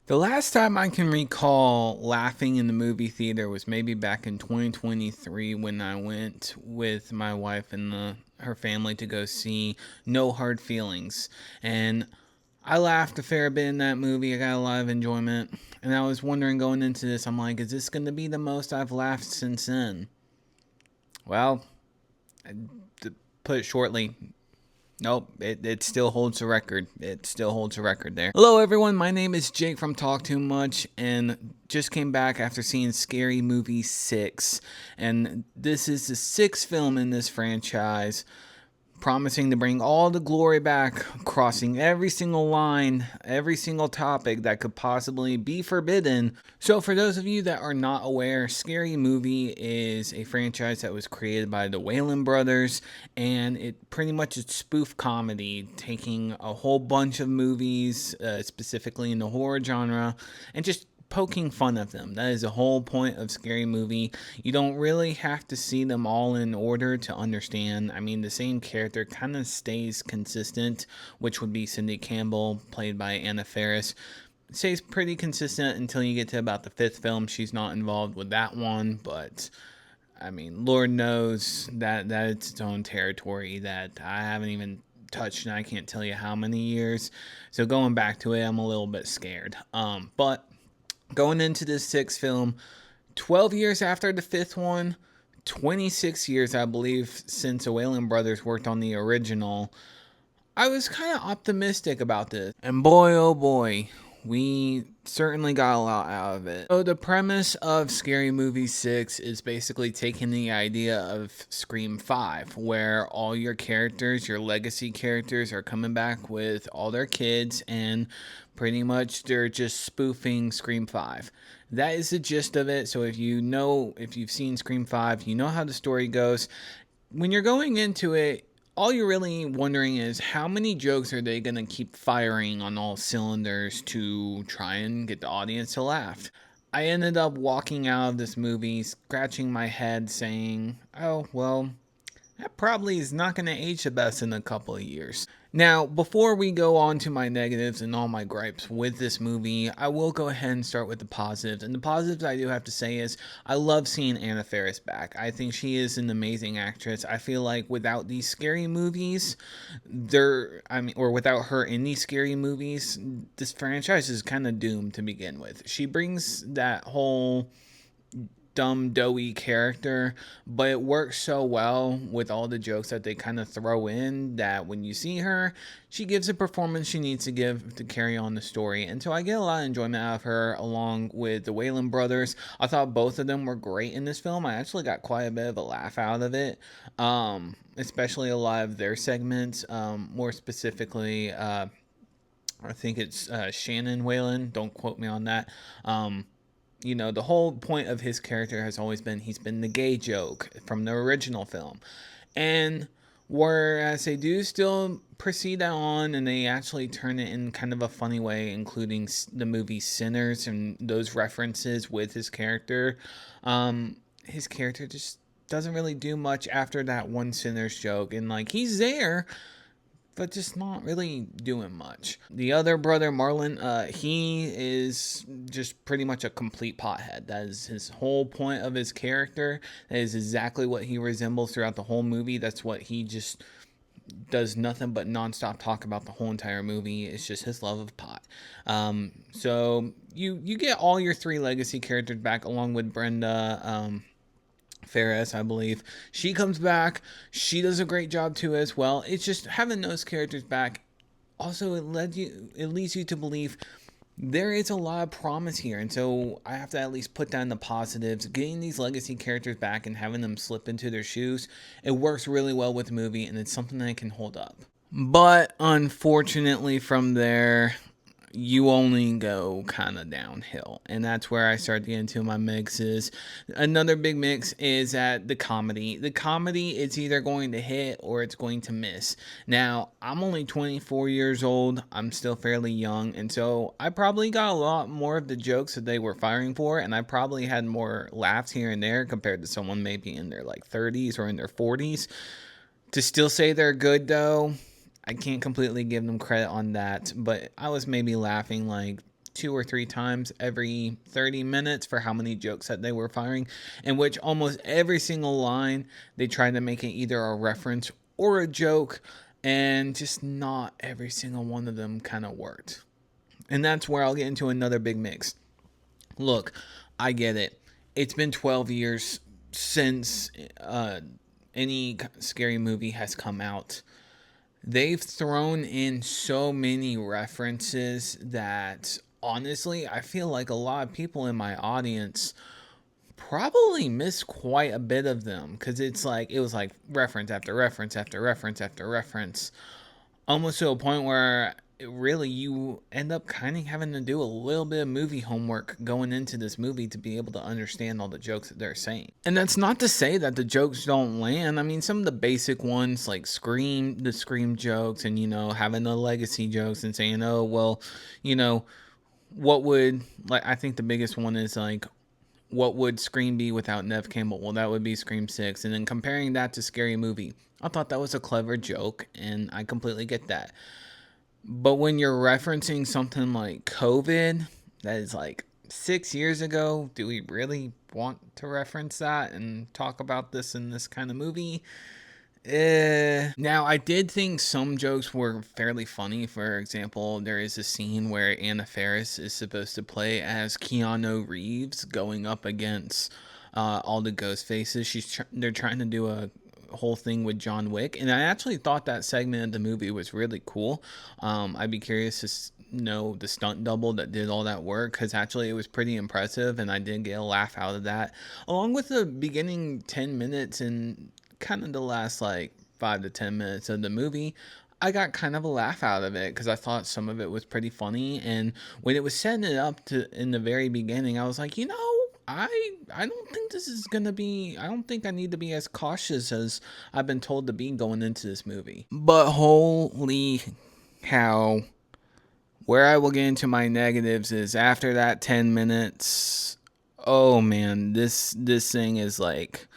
The last time I can recall laughing in the movie theater was maybe back in 2023 when I went with my wife and her family to go see No Hard Feelings. And I laughed a fair bit in that movie. I got a lot of enjoyment. And I was wondering going into this, I'm like, is this going to be the most I've laughed since then? Well, to put it shortly, nope, it still holds a record. It still holds a record there. Hello, everyone. My name is Jake from Talk Too Much, and just came back after seeing Scary Movie 6. And this is the sixth film in this franchise, promising to bring all the glory back, crossing every single line, every single topic that could possibly be forbidden. So for those of you that are not aware, Scary Movie is a franchise that was created by the Wayland brothers, and it pretty much is spoof comedy, taking a whole bunch of movies, specifically in the horror genre, and just poking fun of them. That is the whole point of Scary Movie. You don't really have to see them all in order to understand. I mean, the same character kind of stays consistent, which would be Cindy Campbell, played by Anna Faris. Stays pretty consistent until you get to about the fifth film. She's not involved with that one, but I mean, Lord knows that it's its own territory that I haven't even touched, and I can't tell you how many years. So going back to it, I'm a little bit scared. But going into this sixth film, 12 years after the fifth one, 26 years, I believe, since the Wayland brothers worked on the original, I was kind of optimistic about this. And boy, oh boy, we certainly got a lot out of it. So the premise of Scary Movie 6 is basically taking the idea of Scream 5, where all your characters, your legacy characters, are coming back with all their kids, and pretty much they're just spoofing Scream 5. That is the gist of it. So if you've seen Scream 5, you know how the story goes. When you're going into it, all you're really wondering is how many jokes are they going to keep firing on all cylinders to try and get the audience to laugh. I ended up walking out of this movie scratching my head saying, oh, well, that probably is not going to age the best in a couple of years. Now, before we go on to my negatives and all my gripes with this movie, I will go ahead and start with the positives. And the positives I do have to say is I love seeing Anna Faris back. I think she is an amazing actress. I feel like without these scary movies, or without her in these scary movies, this franchise is kind of doomed to begin with. She brings that whole dumb doughy character, but it works so well with all the jokes that they kind of throw in that when you see her, she gives a performance she needs to give to carry on the story. And so I get a lot of enjoyment out of her along with the Wayland brothers. I thought both of them were great in this film. I actually got quite a bit of a laugh out of it, especially a lot of their segments, more specifically I think it's Shannon Whalen. Don't quote me on that. The whole point of his character has always been he's been the gay joke from the original film. And whereas they do still proceed that on and they actually turn it in kind of a funny way, including the movie Sinners and those references with his character just doesn't really do much after that one Sinners joke. And like, he's there, but just not really doing much. The other brother, Marlon, he is just pretty much a complete pothead. That is his whole point of his character. That is exactly what he resembles throughout the whole movie. That's what he just does, nothing but nonstop talk about the whole entire movie. It's just his love of pot. So you get all your three legacy characters back along with Brenda Ferris, I believe. She comes back. She does a great job too as well. It's just having those characters back. Also, it leads you to believe there is a lot of promise here, and so I have to at least put down the positives. Getting these legacy characters back and having them slip into their shoes, it works really well with the movie, and it's something that can hold up. But unfortunately, from there, you only go kind of downhill, and that's where I start to get into my mixes. Another big mix is at the comedy. The comedy is either going to hit or it's going to miss. Now, I'm only 24 years old. I'm still fairly young, and so I probably got a lot more of the jokes that they were firing for, and I probably had more laughs here and there compared to someone maybe in their 30s or in their 40s. To still say they're good, though, I can't completely give them credit on that, but I was maybe laughing 2 or 3 times every 30 minutes for how many jokes that they were firing, in which almost every single line they tried to make it either a reference or a joke, and just not every single one of them kind of worked. And that's where I'll get into another big mix. Look, I get it. It's been 12 years since any scary movie has come out. They've thrown in so many references that honestly, I feel like a lot of people in my audience probably missed quite a bit of them, because it was like reference after reference after reference after reference, almost to a point where really you end up kind of having to do a little bit of movie homework going into this movie to be able to understand all the jokes that they're saying. And that's not to say that the jokes don't land. I mean, some of the basic ones like the Scream jokes, and having the legacy jokes and saying, oh well, you know what would, like, I think the biggest one is like, what would Scream be without Nev Campbell? Well, that would be Scream 6. And then comparing that to Scary Movie, I thought that was a clever joke, and I completely get that. But when you're referencing something like COVID, that is like 6 years ago, do we really want to reference that and talk about this in this kind of movie? Now, I did think some jokes were fairly funny. For example, there is a scene where Anna Faris is supposed to play as Keanu Reeves going up against all the ghost faces. They're trying to do a whole thing with John Wick, and I actually thought that segment of the movie was really cool. I'd be curious to know the stunt double that did all that work, because actually it was pretty impressive, and I did get a laugh out of that, along with the beginning 10 minutes and kind of the last like 5 to 10 minutes of the movie. I got kind of a laugh out of it because I thought some of it was pretty funny, and when it was setting it up to in the very beginning, I was like, I don't think this is gonna be. I don't think I need to be as cautious as I've been told to be going into this movie. But holy cow, where I will get into my negatives is after that 10 minutes. Oh man, this thing is like,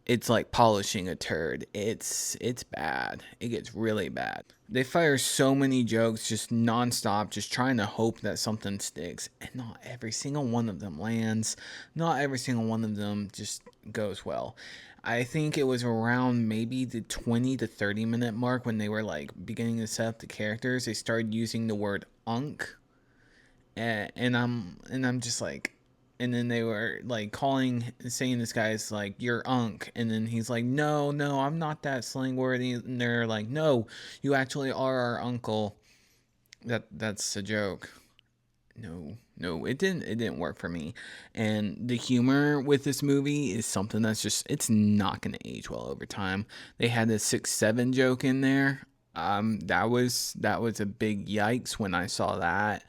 it's like polishing a turd. It's bad. It gets really bad. They fire so many jokes just nonstop, just trying to hope that something sticks, and not every single one of them lands. Not every single one of them just goes well. I think it was around maybe the 20 to 30 minute mark when they were like beginning to set up the characters. They started using the word unk, and I'm just like, and then they were like saying this guy's like, you're unk, and then he's like, no, I'm not that slang word, and they're like, no, you actually are our uncle. That's a joke. No, it didn't work for me. And the humor with this movie is something that's just, it's not gonna age well over time. They had a 6-7 joke in there. That was a big yikes when I saw that.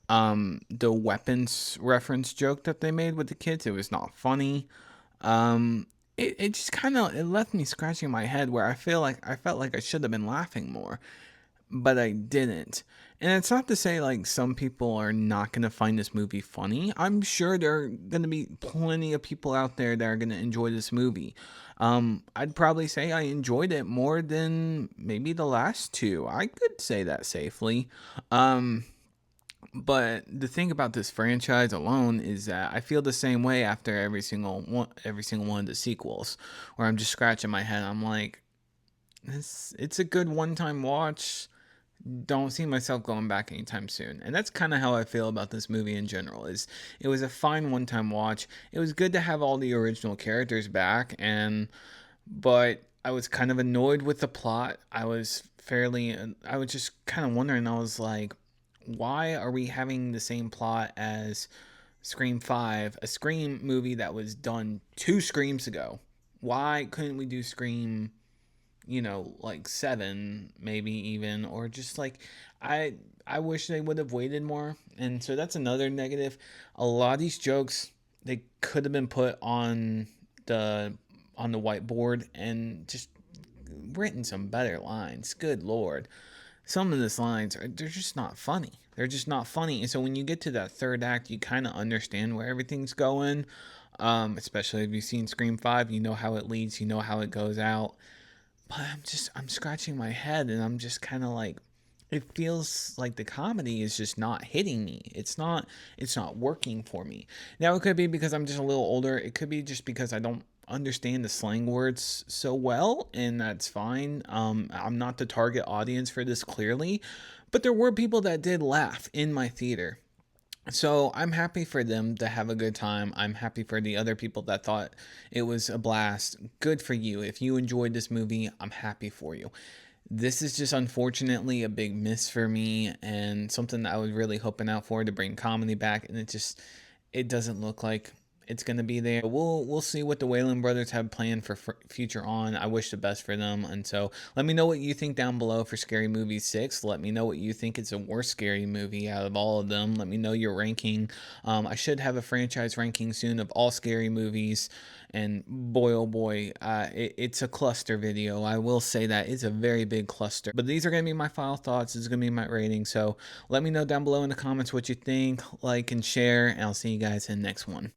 The weapons reference joke that they made with the kids, it was not funny. It just kind of, it left me scratching my head, where I felt like I should have been laughing more, but I didn't. And it's not to say like some people are not going to find this movie funny. I'm sure there are going to be plenty of people out there that are going to enjoy this movie. I'd probably say I enjoyed it more than maybe the last two. I could say that safely. But the thing about this franchise alone is that I feel the same way after every single one of the sequels, where I'm just scratching my head. I'm like, it's a good one-time watch. Don't see myself going back anytime soon. And that's kind of how I feel about this movie in general. Is it was a fine one-time watch. It was good to have all the original characters back, but I was kind of annoyed with the plot. I was just kind of wondering. I was like, why are we having the same plot as Scream 5, a Scream movie that was done 2 Screams ago? Why couldn't we do Scream, like 7, maybe even, or just like, I wish they would have waited more. And so that's another negative. A lot of these jokes, they could have been put on the whiteboard and just written some better lines. Good lord. Some of these lines they're just not funny. They're just not funny. And so when you get to that third act, you kind of understand where everything's going. Especially if you've seen Scream 5, you know how it leads, you know how it goes out. But I'm scratching my head, and I'm just kind of like, it feels like the comedy is just not hitting me. It's not working for me. Now it could be because I'm just a little older. It could be just because I don't understand the slang words so well, and that's fine. I'm not the target audience for this clearly, but there were people that did laugh in my theater. So I'm happy for them to have a good time. I'm happy for the other people that thought it was a blast. Good for you. If you enjoyed this movie, I'm happy for you. This is just unfortunately a big miss for me and something that I was really hoping out for to bring comedy back, and it doesn't look like it's going to be there. We'll see what the Wayland brothers have planned for future on. I wish the best for them. And so let me know what you think down below for Scary Movie 6. Let me know what you think is the worst scary movie out of all of them. Let me know your ranking. I should have a franchise ranking soon of all scary movies. And boy, oh boy, it's a cluster video. I will say that it's a very big cluster. But these are going to be my final thoughts. This is going to be my rating. So let me know down below in the comments what you think. Like and share. And I'll see you guys in the next one.